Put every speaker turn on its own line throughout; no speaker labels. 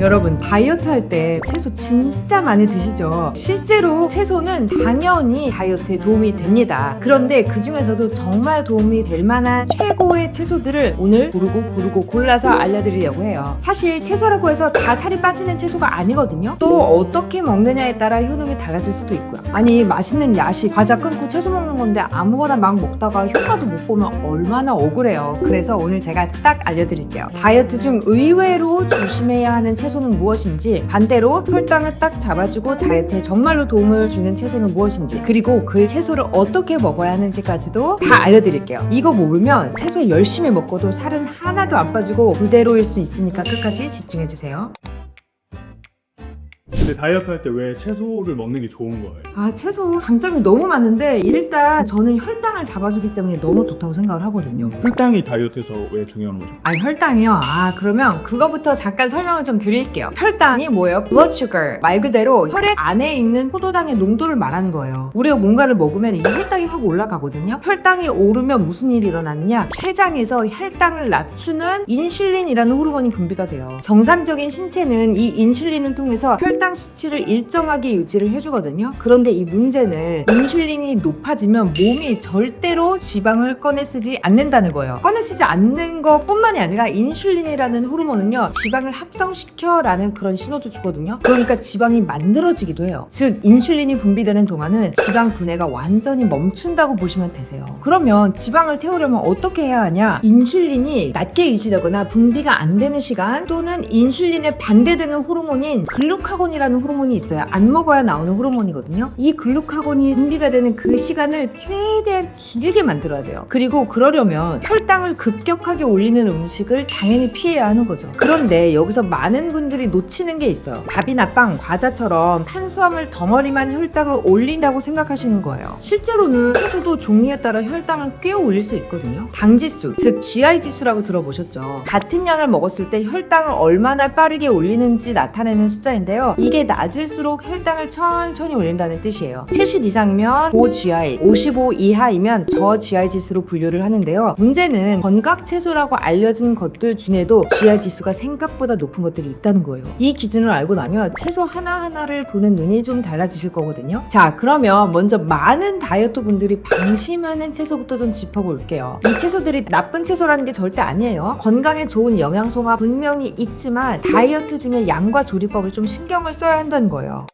여러분, 다이어트 할 때 채소 진짜 많이 드시죠? 실제로 채소는 당연히 다이어트에 도움이 됩니다. 그런데 그 중에서도 정말 도움이 될 만한 최고의 채소들을 오늘 고르고 골라서 알려드리려고 해요. 사실 채소라고 해서 다 살이 빠지는 채소가 아니거든요. 또 어떻게 먹느냐에 따라 효능이 달라질 수도 있고요. 아니, 맛있는 야식, 과자 끊고 채소 먹는 건데 아무거나 막 먹다가 효과도 못 보면 얼마나 억울해요. 그래서 오늘 제가 딱 알려드릴게요. 다이어트 중 의외로 조심해야 하는 채소는 무엇인지, 반대로 혈당을 딱 잡아주고 다이어트에 정말로 도움을 주는 채소는 무엇인지, 그리고 그 채소를 어떻게 먹어야 하는지까지도 다 알려드릴게요. 이거 모르면 채소 열심히 먹고도 살은 하나도 안 빠지고 그대로일 수 있으니까 끝까지 집중해주세요.
근데 다이어트 할 때 왜 채소를 먹는 게 좋은 거예요?
채소 장점이 너무 많은데 일단 저는 혈당을 잡아주기 때문에 너무 좋다고 생각을 하거든요.
혈당이 다이어트에서 왜 중요한 거죠?
혈당이요? 그러면 그거부터 잠깐 설명을 좀 드릴게요. 혈당이 뭐예요? blood sugar, 말 그대로 혈액 안에 있는 포도당의 농도를 말하는 거예요. 우리가 뭔가를 먹으면 이 혈당이 확 올라가거든요. 혈당이 오르면 무슨 일이 일어나느냐? 췌장에서 혈당을 낮추는 인슐린이라는 호르몬이 분비가 돼요. 정상적인 신체는 이 인슐린을 통해서 혈당 수치를 일정하게 유지를 해주거든요. 그런데 이 문제는 인슐린이 높아지면 몸이 절대로 지방을 꺼내 쓰지 않는다는 거예요. 꺼내 쓰지 않는 것뿐만이 아니라 인슐린이라는 호르몬은요, 지방을 합성시켜라는 그런 신호도 주거든요. 그러니까 지방이 만들어지기도 해요. 즉 인슐린이 분비되는 동안은 지방 분해가 완전히 멈춘다고 보시면 되세요. 그러면 지방을 태우려면 어떻게 해야 하냐? 인슐린이 낮게 유지되거나 분비가 안 되는 시간, 또는 인슐린에 반대되는 호르몬인 글루카곤이라는 호르몬이 있어요. 안 먹어야 나오는 호르몬이거든요. 이 글루카곤이 분비가 되는 그 시간을 최대한 길게 만들어야 돼요. 그리고 그러려면 혈당을 급격하게 올리는 음식을 당연히 피해야 하는 거죠. 그런데 여기서 많은 분들이 놓치는 게 있어요. 밥이나 빵, 과자처럼 탄수화물 덩어리만 혈당을 올린다고 생각하시는 거예요. 실제로는 채소도 종류에 따라 혈당을 꽤 올릴 수 있거든요. 당지수, 즉 GI 지수라고 들어보셨죠? 같은 양을 먹었을 때 혈당을 얼마나 빠르게 올리는지 나타내는 숫자인데요. 이게 낮을수록 혈당을 천천히 올린다는 뜻이에요. 70 이상이면 고GI, 55 이하이면 저GI 지수로 분류를 하는데요. 문제는 건각 채소라고 알려진 것들 중에도 GI 지수가 생각보다 높은 것들이 있다는 거예요. 이 기준을 알고 나면 채소 하나하나를 보는 눈이 좀 달라지실 거거든요. 자, 그러면 먼저 많은 다이어트 분들이 방심하는 채소부터 좀 짚어볼게요. 이 채소들이 나쁜 채소라는 게 절대 아니에요. 건강에 좋은 영양소가 분명히 있지만 다이어트 중에 양과 조리법을 좀 신경을 써야 한다는 거예요.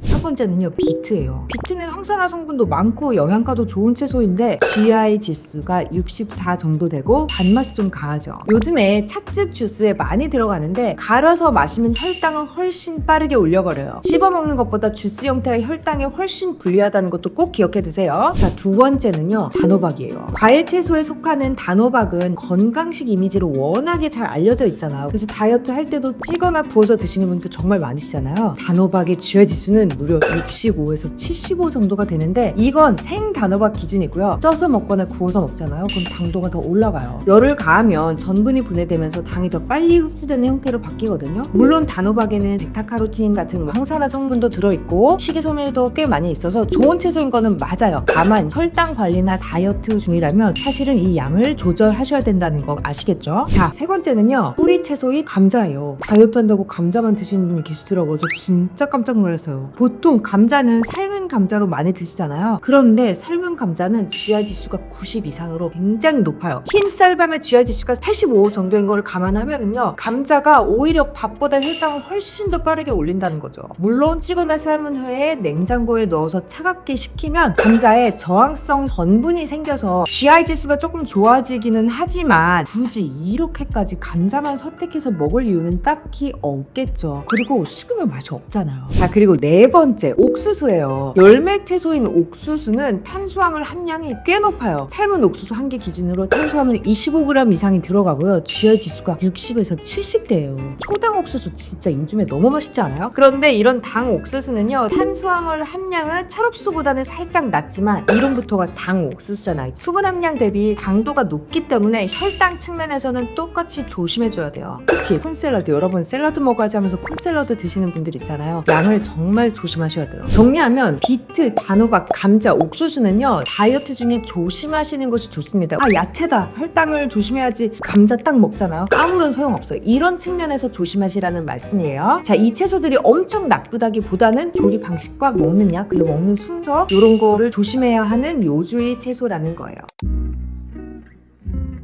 첫 번째는요, 비트예요. 비트는 항산화 성분도 많고 영양가도 좋은 채소인데 GI 지수가 64 정도 되고 단맛이 좀 강하죠. 요즘에 찻즙 주스에 많이 들어가는데 갈아서 마시면 혈당을 훨씬 빠르게 올려버려요. 씹어먹는 것보다 주스 형태가 혈당에 훨씬 불리하다는 것도 꼭 기억해 두세요. 자, 두 번째는요, 단호박이에요. 과일 채소에 속하는 단호박은 건강식 이미지로 워낙에 잘 알려져 있잖아요. 그래서 다이어트 할 때도 찌거나 구워서 드시는 분도 정말 많으시잖아요. 단호박의 GI 지수는 무려 65에서 75 정도가 되는데 이건 생 단호박 기준이고요. 쪄서 먹거나 구워서 먹잖아요. 그럼 당도가 더 올라가요. 열을 가하면 전분이 분해되면서 당이 더 빨리 흡수되는 형태로 바뀌거든요. 물론 단호박에는 베타카로틴 같은 항산화 성분도 들어있고 식이섬유도 꽤 많이 있어서 좋은 채소인 거는 맞아요. 다만 혈당 관리나 다이어트 중이라면 사실은 이 양을 조절하셔야 된다는 거 아시겠죠? 자, 세 번째는요, 뿌리 채소인 감자예요. 다이어트 한다고 감자만 드시는 분이 계시더라고요. 저 진짜 깜짝 놀랐어요. 보통 감자는 삶은 감자로 많이 드시잖아요. 그런데 삶은 감자는 GI 지수가 90 이상으로 굉장히 높아요. 흰 쌀밥의 GI 지수가 85 정도인 거를 감안하면은요, 감자가 오히려 밥보다 혈당을 훨씬 더 빠르게 올린다는 거죠. 물론 찌거나 삶은 후에 냉장고에 넣어서 차갑게 식히면 감자에 저항성 전분이 생겨서 GI 지수가 조금 좋아지기는 하지만 굳이 이렇게까지 감자만 선택해서 먹을 이유는 딱히 없겠죠. 그리고 식으면 맛이 없잖아요. 자, 그리고 네 번째, 옥수수예요. 열매 채소인 옥수수는 탄수화물 함량이 꽤 높아요. 삶은 옥수수 한 개 기준으로 탄수화물 25g 이상이 들어가고요. GI 지수가 60에서 70대예요. 초당 옥수수 진짜 인중에 너무 맛있지 않아요? 그런데 이런 당 옥수수는요, 탄수화물 함량은 찰옥수수보다는 살짝 낮지만 이름부터가 당 옥수수잖아요. 수분 함량 대비 당도가 높기 때문에 혈당 측면에서는 똑같이 조심해줘야 돼요. 특히 콘샐러드, 여러분 샐러드 먹어야지 하면서 콘샐러드 드시는 분들 있잖아요. 양을 정말 조심하세요. 조심하셔야 돼요. 정리하면 비트, 단호박, 감자, 옥수수는요 다이어트 중에 조심하시는 것이 좋습니다. 아 야채다, 혈당을 조심해야지, 감자 딱 먹잖아요. 아무런 소용없어요. 이런 측면에서 조심하시라는 말씀이에요. 자, 이 채소들이 엄청 나쁘다기보다는 조리 방식과 먹는 약, 그리고 먹는 순서 이런 거를 조심해야 하는 요주의 채소라는 거예요.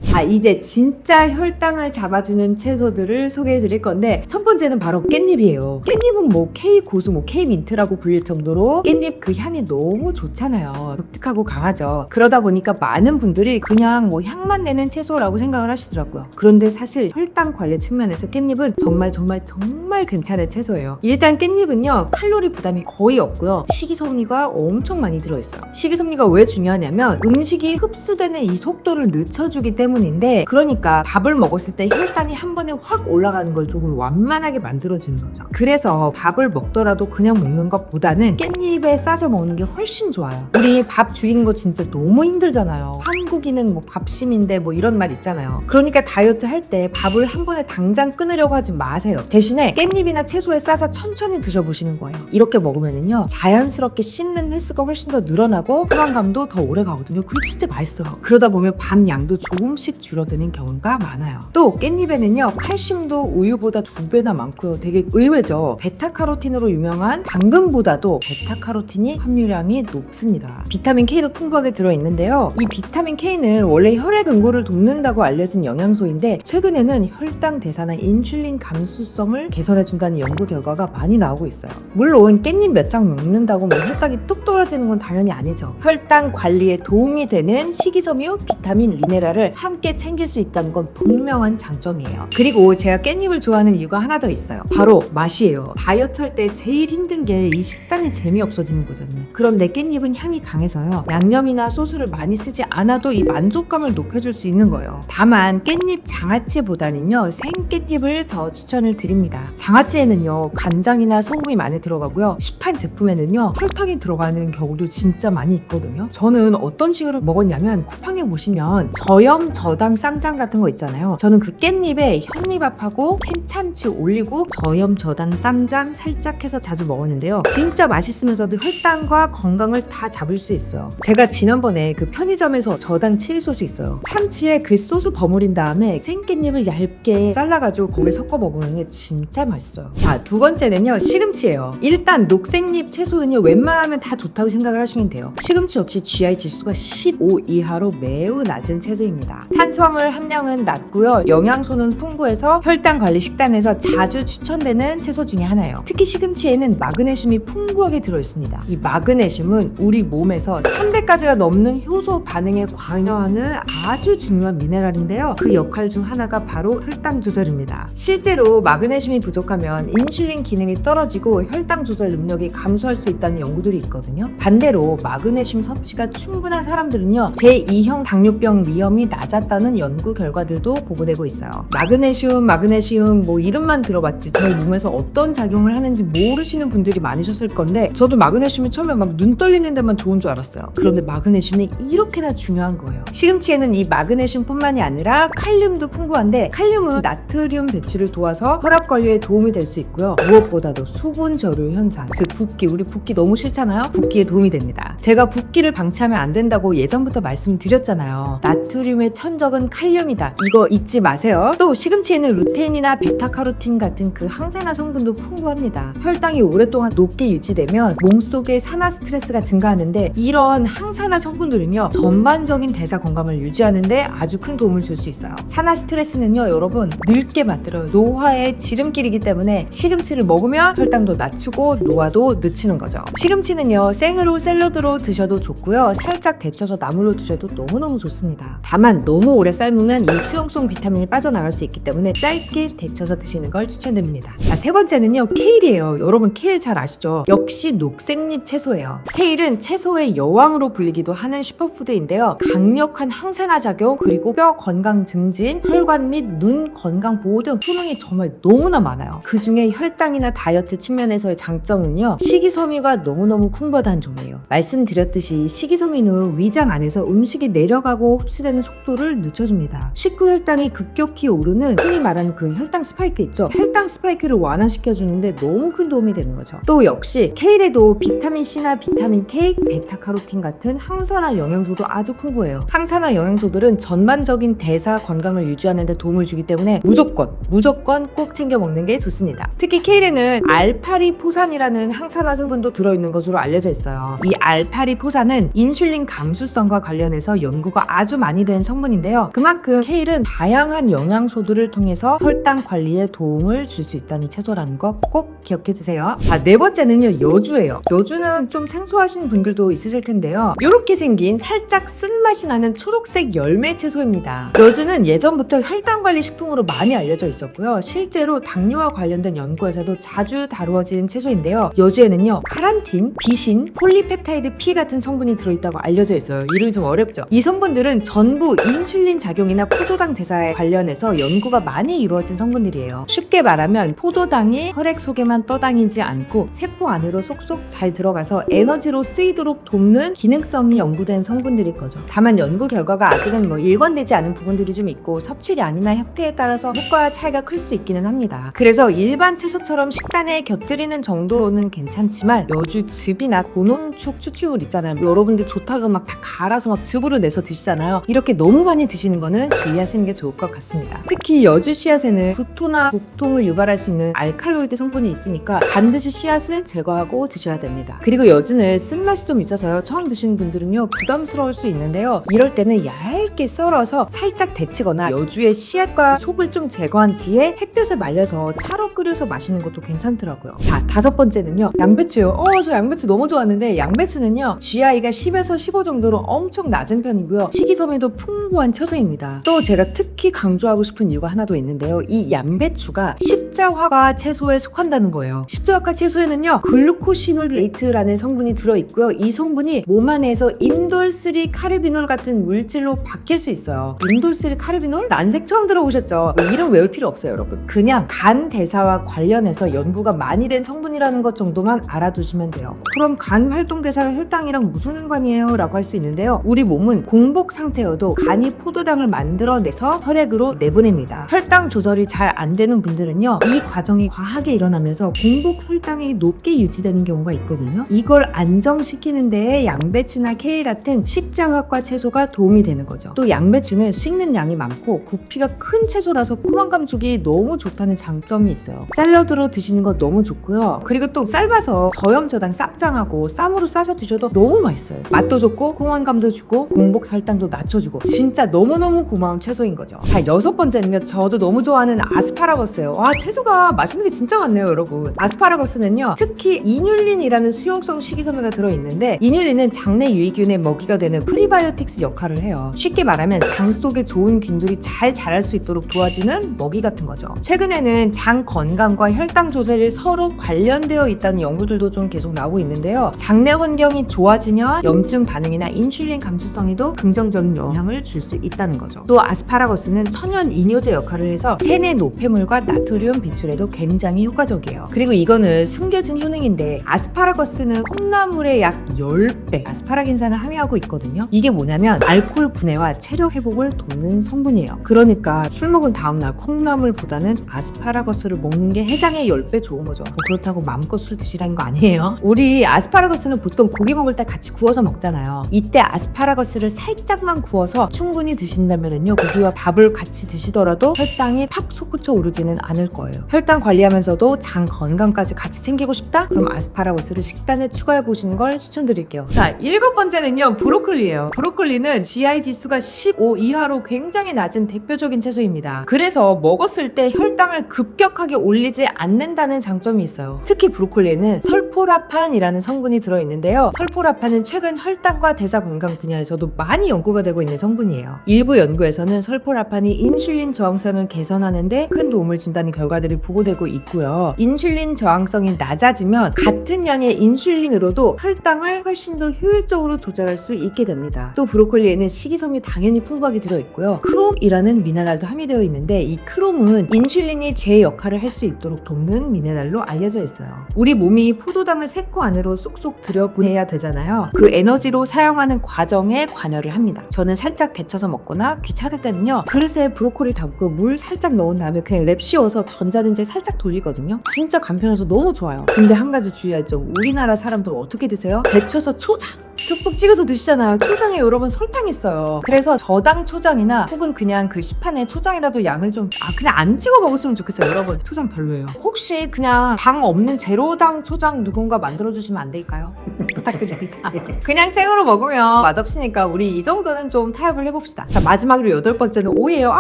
자, 이제 진짜 혈당을 잡아주는 채소들을 소개해 드릴 건데 첫 번째는 바로 깻잎이에요. 깻잎은 뭐 K고수, 뭐 K민트라고 불릴 정도로 깻잎 그 향이 너무 좋잖아요. 독특하고 강하죠. 그러다 보니까 많은 분들이 그냥 뭐 향만 내는 채소라고 생각을 하시더라고요. 그런데 사실 혈당 관리 측면에서 깻잎은 정말 괜찮은 채소예요. 일단 깻잎은요 칼로리 부담이 거의 없고요. 식이섬유가 엄청 많이 들어있어요. 식이섬유가 왜 중요하냐면 음식이 흡수되는 이 속도를 늦춰주기 때문인데, 그러니까 밥을 먹었을 때 혈당이 한 번에 확 올라가는 걸 조금 완만하게 만들어주는 거죠. 그래서 밥을 먹더라도 그냥 먹는 것보다는 깻잎에 싸서 먹는 게 훨씬 좋아요. 우리 밥 줄이는 거 진짜 너무 힘들잖아요. 한국인은 뭐 밥심인데 뭐 이런 말 있잖아요. 그러니까 다이어트 할 때 밥을 한 번에 당장 끊으려고 하지 마세요. 대신에 깻잎이나 채소에 싸서 천천히 드셔보시는 거예요. 이렇게 먹으면은요 자연스럽게 씹는 횟수가 훨씬 더 늘어나고 포만감도 더 오래 가거든요. 그거 진짜 맛있어요. 그러다 보면 밥 양도 조금씩 줄어드는 경우가 많아요. 또 깻잎에는요 칼슘도 우유보다 2배나 많고요. 되게 의외죠. 베타카로틴으로 유명한 당근보다도 베타카로틴이 함유량이 높습니다. 비타민 K도 풍부하게 들어있는데요. 이 비타민 K는 원래 혈액 응고를 돕는다고 알려진 영양소인데 최근에는 혈당 대사나 인슐린 감수성을 개선해준다는 연구 결과가 많이 나오고 있어요. 물론 깻잎 몇 장 먹는다고 뭐 혈당이 뚝 떨어지는 건 당연히 아니죠. 혈당 관리에 도움이 되는 식이섬유, 비타민, 미네랄을 함께 챙길 수 있다는 건 분명한 장점이에요. 그리고 제가 깻잎을 좋아하는 이유가 하나 더 있어요. 바로 맛이에요. 다이어트 할 때 제일 힘든 게 이 식단이 재미없어지는 거잖아요. 그런데 깻잎은 향이 강해서요 양념이나 소스를 많이 쓰지 않아도 이 만족감을 높여줄 수 있는 거예요. 다만 깻잎 장아찌보다는요 생깻잎을 더 추천을 드립니다. 장아찌에는요 간장이나 소금이 많이 들어가고요. 시판 제품에는요 설탕이 들어가는 경우도 진짜 많이 있거든요. 저는 어떤 식으로 먹었냐면 쿠팡에 보시면 저염 저당 쌍장 같은 거 있잖아요. 저는 그 깻잎에 현미밥하고 캔참치 올리고 저염 저당 쌍장 살짝 해서 자주 먹었는데요. 진짜 맛있으면서도 혈당과 건강을 다 잡을 수 있어요. 제가 지난번에 그 편의점에서 저당 칠리 소스 있어요. 참치에 그 소스 버무린 다음에 생깻잎을 얇게 잘라가지고 거기에 섞어 먹으면 진짜 맛있어요. 자, 두 번째는요 시금치예요. 일단 녹색잎 채소는요 웬만하면 다 좋다고 생각을 하시면 돼요. 시금치 없이 GI 지수가 15 이하로 매우 낮은 채소입니다. 탄수화물 함량은 낮고요. 영양소는 풍부해서 혈당 관리 식단에서 자주 추천되는 채소 중에 하나예요. 특히 시금치에는 마그네슘이 풍부하게 들어있습니다. 이 마그네슘은 우리 몸에서 300가지가 넘는 효소 반응에 관여하는 아주 중요한 미네랄인데요. 그 역할 중 하나가 바로 혈당 조절입니다. 실제로 마그네슘이 부족하면 인슐린 기능이 떨어지고 혈당 조절 능력이 감소할 수 있다는 연구들이 있거든요. 반대로 마그네슘 섭취가 충분한 사람들은요 제2형 당뇨병 위험이 낮았다는 연구 결과들도 보고되고 있어요. 마그네슘 뭐 이름만 들어봤지 저희 몸에서 어떤 작용을 하는지 모르시는 분들이 많으셨을 건데 저도 마그네슘이 처음에 막 눈 떨리는 데만 좋은 줄 알았어요. 그런데 마그네슘이 이렇게나 중요한 거예요. 시금치에는 이 마그네슘뿐만이 아니라 칼륨도 풍부한데 칼륨은 나트륨 배출을 도와서 혈압 관리에 도움이 될 수 있고요. 무엇보다도 수분 저류 현상, 즉 붓기, 우리 붓기 너무 싫잖아요. 붓기에 도움이 됩니다. 제가 붓기를 방치하면 안 된다고 예전부터 말씀드렸잖아요. 나트륨의 천적은 칼륨이다. 이거 잊지 마세요. 또 시금치에는 루테인이나 베타카로틴 같은 그 항산화 성분도 풍부합니다. 혈당이 오랫동안 높게 유지되면 몸속의 산화 스트레스가 증가하는데 이런 항산화 성분들은요 전반적인 대사 건강을 유지하는데 아주 큰 도움을 줄 수 있어요. 산화 스트레스는요 여러분 늙게 만들어요. 노화의 지름길이기 때문에 시금치를 먹으면 혈당도 낮추고 노화도 늦추는 거죠. 시금치는요 생으로 샐러드로 드셔도 좋고요 살짝 데쳐서 나물로 드셔도 너무너무 좋습니다. 다만 너무 오래 삶으면 이 수용성 비타민이 빠져나갈 수 있기 때문에 짧게 데쳐서 드시는 걸 추천드립니다. 자, 세 번째는요 케일이에요. 여러분 케일 잘 아시죠? 역시 녹색잎 채소예요. 케일은 채소의 여왕으로 불리기도 하는 슈퍼푸드인데요. 강력한 항산화 작용 그리고 뼈 건강 증진, 혈관 및 눈 건강 건강 보호 등 효능이 정말 너무나 많아요. 그 중에 혈당이나 다이어트 측면에서의 장점은요, 식이섬유가 너무너무 풍부하다는 점이에요. 말씀드렸듯이 식이섬유는 위장 안에서 음식이 내려가고 흡수되는 속도를 늦춰줍니다. 식후 혈당이 급격히 오르는 흔히 말하는 그 혈당 스파이크 있죠. 혈당 스파이크를 완화시켜주는데 너무 큰 도움이 되는 거죠. 또 역시 케일에도 비타민C나 비타민 K, 베타카로틴 같은 항산화 영양소도 아주 풍부해요. 항산화 영양소들은 전반적인 대사 건강을 유지하는 데 도움을 주기 때문에 무조건 꼭 챙겨 먹는 게 좋습니다. 특히 케일에는 알파리포산이라는 항산화 성분도 들어있는 것으로 알려져 있어요. 이 알파리포산은 인슐린 감수성과 관련해서 연구가 아주 많이 된 성분인데요. 그만큼 케일은 다양한 영양소들을 통해서 혈당 관리에 도움을 줄 수 있다는 채소라는 거 꼭 기억해 주세요. 자, 네 번째는요, 여주예요. 여주는 좀 생소하신 분들도 있으실 텐데요. 이렇게 생긴 살짝 쓴맛이 나는 초록색 열매 채소입니다. 여주는 예전부터 혈당 관리 식품으로 많이 알려져 있었고요. 실제로 당뇨와 관련된 연구에서도 자주 다루어진 채소인데요. 여주에는요, 카란틴, 비신, 폴리펩타이드 P 같은 성분이 들어있다고 알려져 있어요. 이름이 좀 어렵죠? 이 성분들은 전부 인슐린 작용이나 포도당 대사에 관련해서 연구가 많이 이루어진 성분들이에요. 쉽게 말하면 포도당이 혈액 속에만 떠다니지 않고 세포 안으로 쏙쏙 잘 들어가서 에너지로 쓰이도록 돕는 기능성이 연구된 성분들일 거죠. 다만 연구 결과가 아직은 일관되지 않은 부분들이 좀 있고 섭취량이나 형태에 따라서 효과 차이가 클 수 있기는 합니다. 그래서 일반 채소처럼 식단에 곁들이는 정도로는 괜찮지만 여주즙이나 고농축 추출물 있잖아요. 여러분들 좋다고 막 다 갈아서 막 즙으로 내서 드시잖아요. 이렇게 너무 많이 드시는 거는 주의하시는 게 좋을 것 같습니다. 특히 여주 씨앗에는 구토나 복통을 유발할 수 있는 알칼로이드 성분이 있으니까 반드시 씨앗을 제거하고 드셔야 됩니다. 그리고 여주는 쓴맛이 좀 있어서요, 처음 드시는 분들은요 부담스러울 수 있는데요, 이럴 때는 얇게 썰어서 살짝 데치거나 여주의 씨앗과 속을 좀 제거한 뒤에 햇볕에 말려서 차로 끓여서 마시는 것도 괜찮더라고요. 자, 다섯 번째는요, 양배추예요. 저 양배추 너무 좋아하는데 양배추는요 GI가 10에서 15 정도로 엄청 낮은 편이고요, 식이섬유도 풍부한 채소입니다. 또 제가 특히 강조하고 싶은 이유가 하나 더 있는데요, 이 양배추가 십자화과 채소에 속한다는 거예요. 십자화과 채소에는요 글루코시놀레이트라는 성분이 들어있고요, 이 성분이 몸 안에서 인돌3 카르비놀 같은 물질로 바뀔 수 있어요. 인돌3 카르비놀? 난색 처음 들어보셨죠? 이름 외울 필요 없어요, 여러분. 그냥 간 대사와 관련해서 연구가 많이 된 성분이라는 것 정도만 알아두시면 돼요. 그럼 간 활동 대사가 혈당이랑 무슨 상관이에요? 라고 할 수 있는데요, 우리 몸은 공복 상태여도 간이 포도당을 만들어내서 혈액으로 내보냅니다. 혈당 조절이 잘 안 되는 분들은요, 이 과정이 과하게 일어나면서 공복 혈당이 높게 유지되는 경우가 있거든요. 이걸 안정시키는 데에 양배추나 케일 같은 십자화과 채소가 도움이 되는 거죠. 또 양배추는 씹는 양이 많고 부피가 큰 채소라서 포만감 주기 너무 좋다는 장점이 있어요. 샐러드로 드시는 거 너무 좋고요. 그리고 또 삶아서 저염저당 쌈장하고 쌈으로 싸서 드셔도 너무 맛있어요. 맛도 좋고 포만감도 주고 공복 혈당도 낮춰주고 진짜 너무너무 고마운 채소인 거죠. 자, 여섯 번째는요, 저도 너무 좋아하는 아스파라거스예요. 와, 채소가 맛있는 게 진짜 많네요, 여러분. 아스파라거스는요, 특히 이뉼린이라는 수용성 식이섬유가 들어있는데, 이뉼린은 장내 유익균의 먹이가 되는 프리바이오틱스 역할을 해요. 쉽게 말하면 장 속에 좋은 균들이 잘 자랄 수 있도록 도와주는 먹이 같은 거죠. 최근에는 장 건강과 혈당 조절이 서로 관련되어 있다는 연구들도 좀 계속 나오고 있는데요, 장내 환경이 좋아지면 염증 반응이나 인슐린 감수성에도 긍정적인 영향을 줄 수 있다는 거죠. 또 아스파라거스는 천연 이뇨제 역할을 해서 체내 노폐물과 나트륨 배출에도 굉장히 효과적이에요. 그리고 이거는 숨겨진 효능인데, 아스파라거스는 콩나물의 약 10배 아스파라긴산을 함유하고 있거든요. 이게 뭐냐면 알코올 분해와 체력 회복을 돕는 성분이에요. 그러니까 술 먹은 다음날 콩나물보다는 아스파라거스를 먹는 게 해장에 10배 좋은 거죠. 그렇다고 마음껏 술 드시라는 거 아니에요. 우리 아스파라거스는 보통 고기 먹을 때 같이 구워서 먹잖아요. 이때 아스파라거스를 살짝만 구워서 충분히 드신다면요, 고기와 밥을 같이 드시더라도 혈당이 팍 솟구쳐 오르지는 않을 거예요. 혈당 관리하면서도 장 건강까지 같이 챙기고 싶다? 그럼 아스파라거스를 식단에 추가해 보시는 걸 추천드릴게요. 자, 일곱 번째는요, 브로콜리예요. 브로콜리는 GI 지수가 15 이하로 굉장히 낮은 대표적인 채소입니다. 그래서 먹었을 때 혈당을 급격하게 올리지 않는다는 장점이 있어요. 특히 브로콜리에는 설포라판이라는 성분이 들어있는데요, 설포라판은 최근 혈당과 대사 건강 분야에서도 많이 연구가 되고 있는 성분이에요. 일부 연구에서는 설포라판이 인슐린 저항성을 개선하는 데 큰 도움을 준다는 결과를 결과들이 보고되고 있고요. 인슐린 저항성이 낮아지면 같은 양의 인슐린으로도 혈당을 훨씬 더 효율적으로 조절할 수 있게 됩니다. 또 브로콜리에는 식이섬유 당연히 풍부하게 들어있고요. 크롬이라는 미네랄도 함유되어 있는데 이 크롬은 인슐린이 제 역할을 할 수 있도록 돕는 미네랄로 알려져 있어요. 우리 몸이 포도당을 세포 안으로 쏙쏙 들여보내야 되잖아요. 그 에너지로 사용하는 과정에 관여를 합니다. 저는 살짝 데쳐서 먹거나 귀찮을 때는요, 그릇에 브로콜리 담고 물 살짝 넣은 다음에 그냥 랩 씌워서 전자레인지에 살짝 돌리거든요. 진짜 간편해서 너무 좋아요. 근데 한 가지 주의할 점, 우리나라 사람들 어떻게 드세요? 데쳐서 초장 듬뿍 찍어서 드시잖아요. 초장에 여러분 설탕 있어요. 그래서 저당 초장이나 혹은 그냥 그 시판에 초장이라도 양을 좀 그냥 안 찍어 먹었으면 좋겠어요. 여러분 초장 별로예요. 혹시 그냥 당 없는 제로당 초장 누군가 만들어주시면 안 될까요? 부탁드립니다. 그냥 생으로 먹으면 맛없으니까 우리 이 정도는 좀 타협을 해봅시다. 자, 마지막으로 8번째는 오이예요.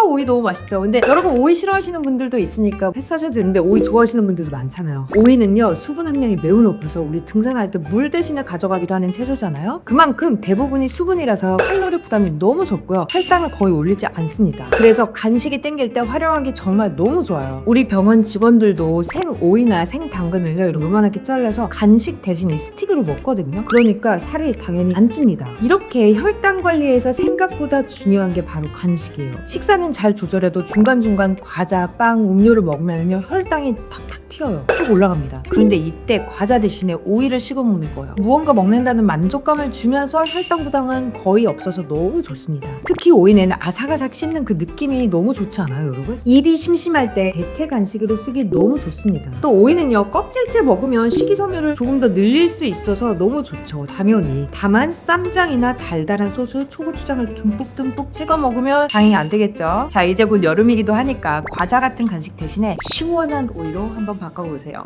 오이 너무 맛있죠. 근데 여러분 오이 싫어하시는 분들도 있으니까 패스하셔도 되는데 오이 좋아하시는 분들도 많잖아요. 오이는요 수분 함량이 매우 높아서 우리 등산할 때 물 대신에 가져가기도 하는 채소잖아요. 그만큼 대부분이 수분이라서 칼로리 부담이 너무 적고요. 혈당을 거의 올리지 않습니다. 그래서 간식이 땡길 때 활용하기 정말 너무 좋아요. 우리 병원 직원들도 생오이나 생당근을요 이렇게 요만하게 잘라서 간식 대신에 스틱으로 먹거든요. 그러니까 살이 당연히 안 찝니다. 이렇게 혈당 관리에서 생각보다 중요한 게 바로 간식이에요. 식사는 잘 조절해도 중간중간 과자, 빵, 음료를 먹으면요 혈당이 탁탁 튀어요. 쭉 올라갑니다. 그런데 이때 과자 대신에 오이를 씹어 먹는 거예요. 무언가 먹는다는 만족감을 주면서 혈당 부담은 거의 없어서 너무 좋습니다. 특히 오이는 아삭아삭 씹는 그 느낌이 너무 좋지 않아요, 여러분? 입이 심심할 때 대체 간식으로 쓰기 너무 좋습니다. 또 오이는요 껍질째 먹으면 식이섬유를 조금 더 늘릴 수 있어서 너무 좋죠, 당연히. 다만 쌈장이나 달달한 소스, 초고추장을 듬뿍듬뿍 찍어 먹으면 당연히 안 되겠죠. 자, 이제 곧 여름이기도 하니까 과자 같은 간식 대신에 시원한 오이로 한번 바꿔보세요.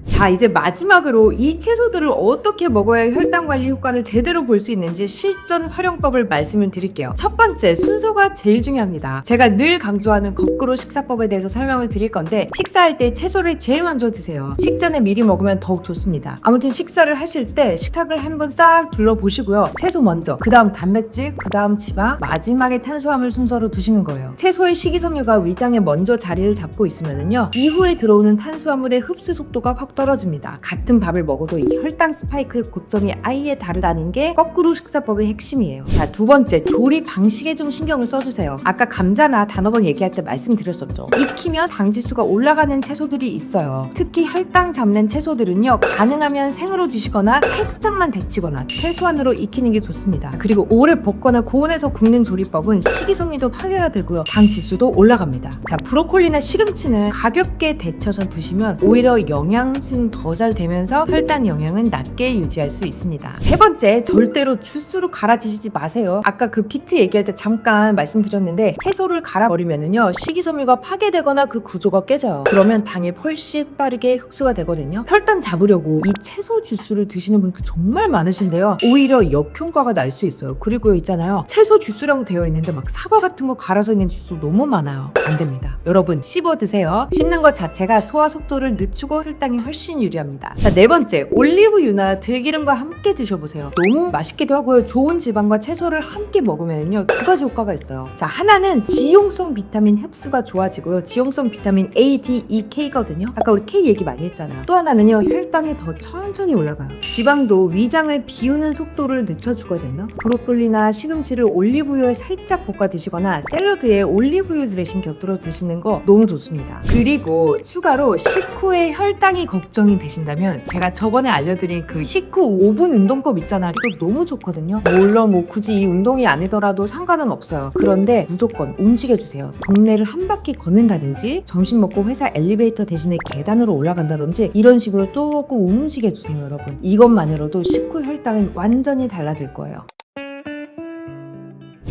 자, 이제 마지막으로 이 채소들을 어떻게 먹어야 혈당 관리 효과를 제대로 볼 수 있는지 실전 활용법을 말씀을 드릴게요. 첫 번째, 순서가 제일 중요합니다. 제가 늘 강조하는 거꾸로 식사법에 대해서 설명을 드릴 건데, 식사할 때 채소를 제일 먼저 드세요. 식전에 미리 먹으면 더욱 좋습니다. 아무튼 식사를 하실 때 식탁을 한번 싹 둘러보시고요. 채소 먼저, 그 다음 단백질, 그 다음 지방, 마지막에 탄수화물 순서로 드시는 거예요. 채소의 식이섬유가 위장에 먼저 자리를 잡고 있으면요 이후에 들어오는 탄수화물의 흡수 속도가 확 떨어집니다. 같은 밥을 먹어도 이 혈당 스파이크의 고점이 아예 다르다는 게 거꾸로 식사법의 핵심이에요. 자, 두 번째, 조리 방식에 좀 신경을 써주세요. 아까 감자나 단호박 얘기할 때 말씀드렸었죠. 익히면 당지수가 올라가는 채소들이 있어요. 특히 혈당 잡는 채소들은요 가능하면 생으로 드시거나 살짝만 데치거나 최소한으로 익히는 게 좋습니다. 그리고 오래 볶거나 고온에서 굽는 조리법은 식이섬유도 파괴가 되고요 당지수도 올라갑니다. 자, 브로콜리나 시금치는 가볍게 데쳐서 드시면 오히려 영양승 더 잘 되면서 혈당 영향은 낮게 유지할 수 있습니다. 세 번째, 절대로 주스로 갈아 드시지 마세요. 아까 그 비트 얘기할 때 잠깐 말씀드렸는데 채소를 갈아버리면은요 식이섬유가 파괴되거나 그 구조가 깨져요. 그러면 당이 훨씬 빠르게 흡수가 되거든요. 혈당 잡으려고 이 채소 주스를 드시는 분들 정말 많으신데요 오히려 역효과가 날 수 있어요. 그리고 있잖아요, 채소 주스라고 되어 있는데 막 사과 같은 거 갈아서 있는 주스 너무 많아요. 안 됩니다. 여러분 씹어 드세요. 씹는 것 자체가 소화 속도를 늦추고 혈당이 훨씬 유리합니다. 자, 네 번째, 올리브유나 들기름과 함께 드셔보세요. 너무 맛있기도 하고요. 좋은 지방과 채소를 함께 먹으면요 두 가지 효과가 있어요. 자, 하나는 지용성 비타민 흡수가 좋아지고요. 지용성 비타민 A, D, E, K거든요. 아까 우리 K 얘기 많이 했잖아요. 또 하나는요 혈당이 더 천천히 올라가요. 지방도 위장을 비우는 속도를 늦춰주거든요. 브로콜리나 시금치를 올리브유에 살짝 볶아 드시거나 샐러드에 올리브유 드레싱 곁들여 드시는 거 너무 좋습니다. 그리고 추가로 식후에 혈당이 걱정이 되신다면 제가 저번에 알려드린 그 식후 5분 운동법 있잖아요. 이거 너무 좋거든요. 물론 뭐 굳이 이 운동이 아니더라도 상관은 없어요. 그런데 무조건 움직여주세요. 동네를 한 바퀴 걷는다든지 점심 먹고 회사 엘리베이터 대신에 계단으로 올라간다든지 이런 식으로 조금 움직여주세요, 여러분. 이것만으로도 식후 혈당은 완전히 달라질 거예요.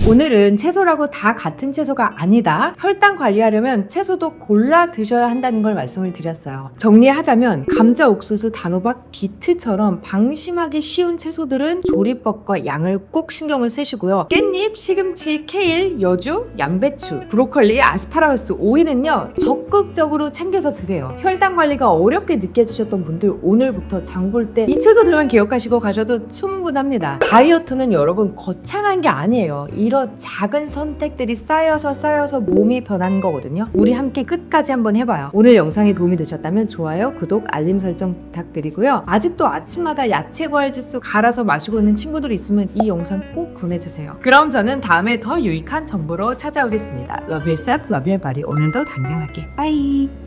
오늘은 채소라고 다 같은 채소가 아니다. 혈당 관리하려면 채소도 골라 드셔야 한다는 걸 말씀을 드렸어요. 정리하자면 감자, 옥수수, 단호박, 비트처럼 방심하기 쉬운 채소들은 조리법과 양을 꼭 신경을 쓰시고요. 깻잎, 시금치, 케일, 여주, 양배추, 브로콜리, 아스파라거스, 오이는요 적극적으로 챙겨서 드세요. 혈당 관리가 어렵게 느껴지셨던 분들 오늘부터 장 볼 때 이 채소들만 기억하시고 가셔도 충분합니다. 다이어트는 여러분 거창한 게 아니에요. 이 이런 작은 선택들이 쌓여서 몸이 변하는 거거든요. 우리 함께 끝까지 한번 해봐요. 오늘 영상이 도움이 되셨다면 좋아요, 구독, 알림 설정 부탁드리고요. 아직도 아침마다 야채 과일 주스 갈아서 마시고 있는 친구들 있으면 이 영상 꼭 보내주세요. 그럼 저는 다음에 더 유익한 정보로 찾아오겠습니다. Love yourself, love your body. 오늘도 당당하게. 빠이.